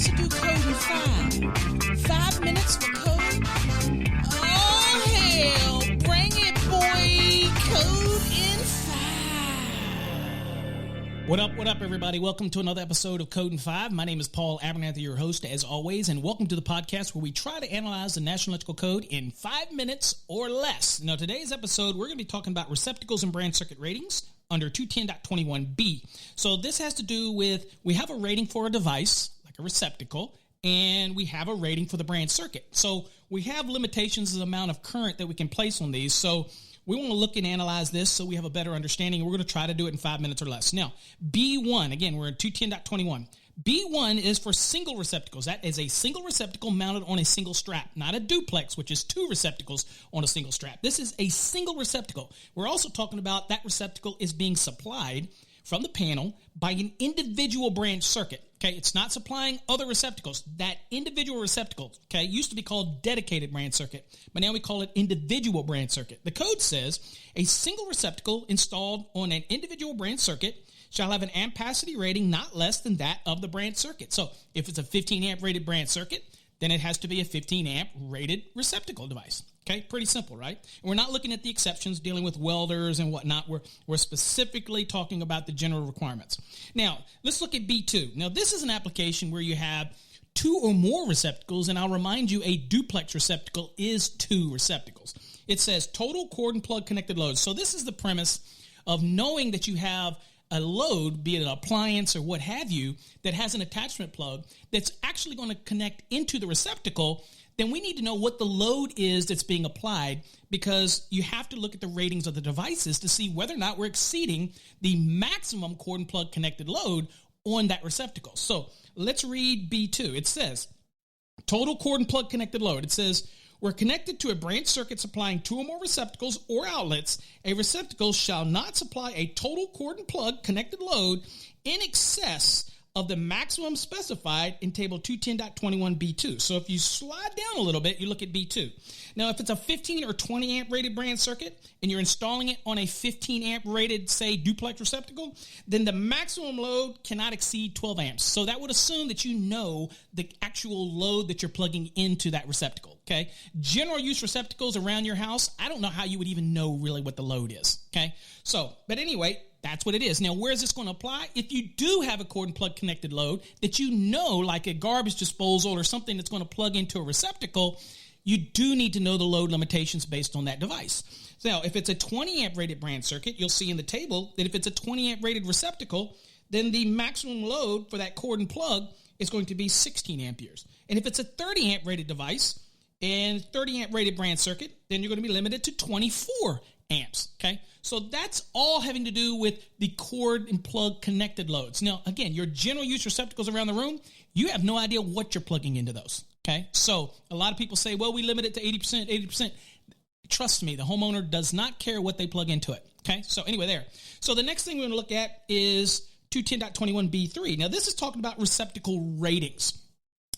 wants to do code in 5? 5 minutes for code? Oh, hell. Bring it, boy. Code in 5. What up, everybody? Welcome to another episode of Code in 5. My name is Paul Abernathy, your host, as always, and welcome to the podcast where we try to analyze the National Electrical Code in 5 minutes or less. Now, today's episode, we're going to be talking about receptacles and branch circuit ratings under 210.21b. So this has to do with, we have a rating for a device, like a receptacle, and we have a rating for the branch circuit. So we have limitations of the amount of current that we can place on these. So we want to look and analyze this so we have a better understanding. We're going to try to do it in 5 minutes or less. Now, B1, again, we're in 210.21. B1 is for single receptacles. That is a single receptacle mounted on a single strap, not a duplex, which is two receptacles on a single strap. This is a single receptacle. We're also talking about that receptacle is being supplied from the panel by an individual branch circuit. Okay, it's not supplying other receptacles. That individual receptacle, okay, used to be called dedicated branch circuit, but now we call it individual branch circuit. The code says a single receptacle installed on an individual branch circuit shall have an ampacity rating not less than that of the branch circuit. So if it's a 15 amp rated branch circuit, then it has to be a 15 amp rated receptacle device. Okay, pretty simple, right? And we're not looking at the exceptions dealing with welders and whatnot. We're specifically talking about the general requirements. Now, let's look at B2. Now, this is an application where you have two or more receptacles, and I'll remind you a duplex receptacle is two receptacles. It says total cord and plug connected loads. So this is the premise of knowing that you have a load, be it an appliance or what have you, that has an attachment plug that's actually going to connect into the receptacle. Then we need to know what the load is that's being applied, because you have to look at the ratings of the devices to see whether or not we're exceeding the maximum cord and plug connected load on that receptacle. So let's read B2. It says total cord and plug connected load. It says we're connected to a branch circuit supplying two or more receptacles or outlets. A receptacle shall not supply a total cord and plug connected load in excess of the maximum specified in table 210.21b2. So if you slide down a little bit, you look at B2. Now, if it's a 15 or 20 amp rated branch circuit and you're installing it on a 15 amp rated, say, duplex receptacle, then the maximum load cannot exceed 12 amps. So that would assume that you know the actual load that you're plugging into that receptacle, okay? General use receptacles around your house, I don't know how you would even know really what the load is, okay? So, but anyway, that's what it is. Now, where is this going to apply? If you do have a cord and plug connected load that you know, like a garbage disposal or something that's going to plug into a receptacle, you do need to know the load limitations based on that device. So now, if it's a 20 amp rated branch circuit, you'll see in the table that if it's a 20 amp rated receptacle, then the maximum load for that cord and plug is going to be 16 amperes. And if it's a 30 amp rated device and 30 amp rated branch circuit, then you're going to be limited to 24 amps, okay? So that's all having to do with the cord and plug connected loads. Now, again, your general use receptacles around the room, you have no idea what you're plugging into those, okay? So a lot of people say, well, we limit it to 80%. Trust me, the homeowner does not care what they plug into it, okay? So anyway, there. So the next thing we're going to look at is 210.21b3. Now, this is talking about receptacle ratings.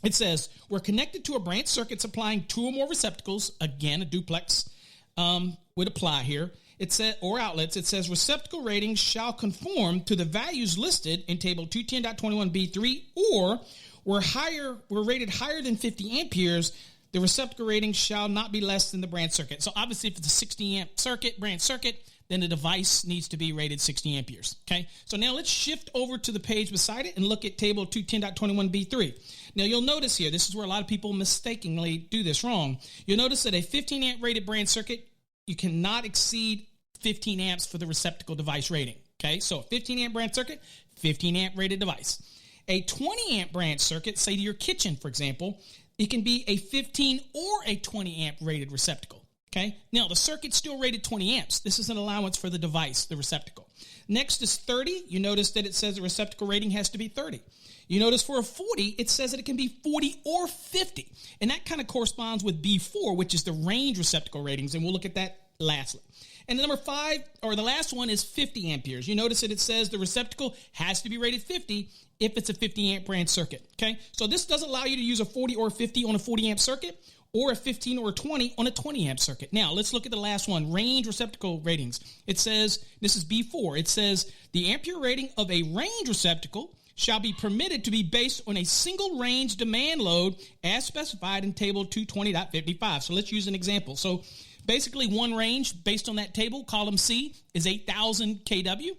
It says, we're connected to a branch circuit supplying two or more receptacles, again, a duplex, would apply here. It says, or outlets, it says receptacle ratings shall conform to the values listed in table 210.21b3, or we're rated higher than 50 amperes, the receptacle rating shall not be less than the branch circuit. So obviously if it's a 60 amp circuit, branch circuit, then the device needs to be rated 60 amperes. Okay. So now let's shift over to the page beside it and look at table 210.21b3. Now you'll notice here, this is where a lot of people mistakenly do this wrong. You'll notice that a 15 amp rated branch circuit, you cannot exceed 15 amps for the receptacle device rating. Okay, so a 15 amp branch circuit, 15 amp rated device. A 20 amp branch circuit, say to your kitchen, for example, it can be a 15 or a 20 amp rated receptacle. Okay, now the circuit's still rated 20 amps. This is an allowance for the device, the receptacle. Next is 30. You notice that it says the receptacle rating has to be 30. You notice for a 40, it says that it can be 40 or 50. And that kind of corresponds with B4, which is the range receptacle ratings. And we'll look at that lastly. And number 5, or the last one, is 50 amperes. You notice that it says the receptacle has to be rated 50 if it's a 50 amp branch circuit. Okay, so this doesn't allow you to use a 40 or 50 on a 40 amp circuit, or a 15 or a 20 on a 20 amp circuit. Now, let's look at the last one, range receptacle ratings. It says, this is B4, it says the ampere rating of a range receptacle shall be permitted to be based on a single range demand load as specified in table 220.55. So let's use an example. So basically one range based on that table, column C, is 8,000 kW,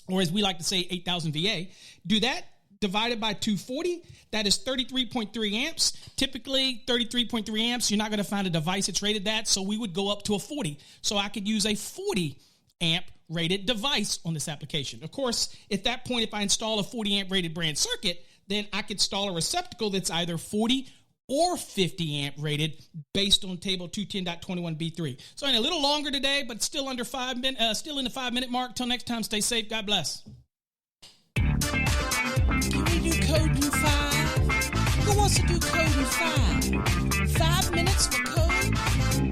or as we like to say, 8,000 VA. Do that divided by 240, that is 33.3 amps. Typically 33.3 amps, you're not going to find a device that's rated that, so we would go up to a 40. So I could use a 40 amp rated device on this application. Of course, at that point, if I install a 40 amp rated brand circuit, then I could install a receptacle that's either 40 or 50 amp rated based on table 210.21b3. So a little longer today, but still under 5 minutes, still in the 5 minute mark. Till next time, stay safe. God bless. Can we do code in 5? Who wants to do code in 5? 5 minutes for code?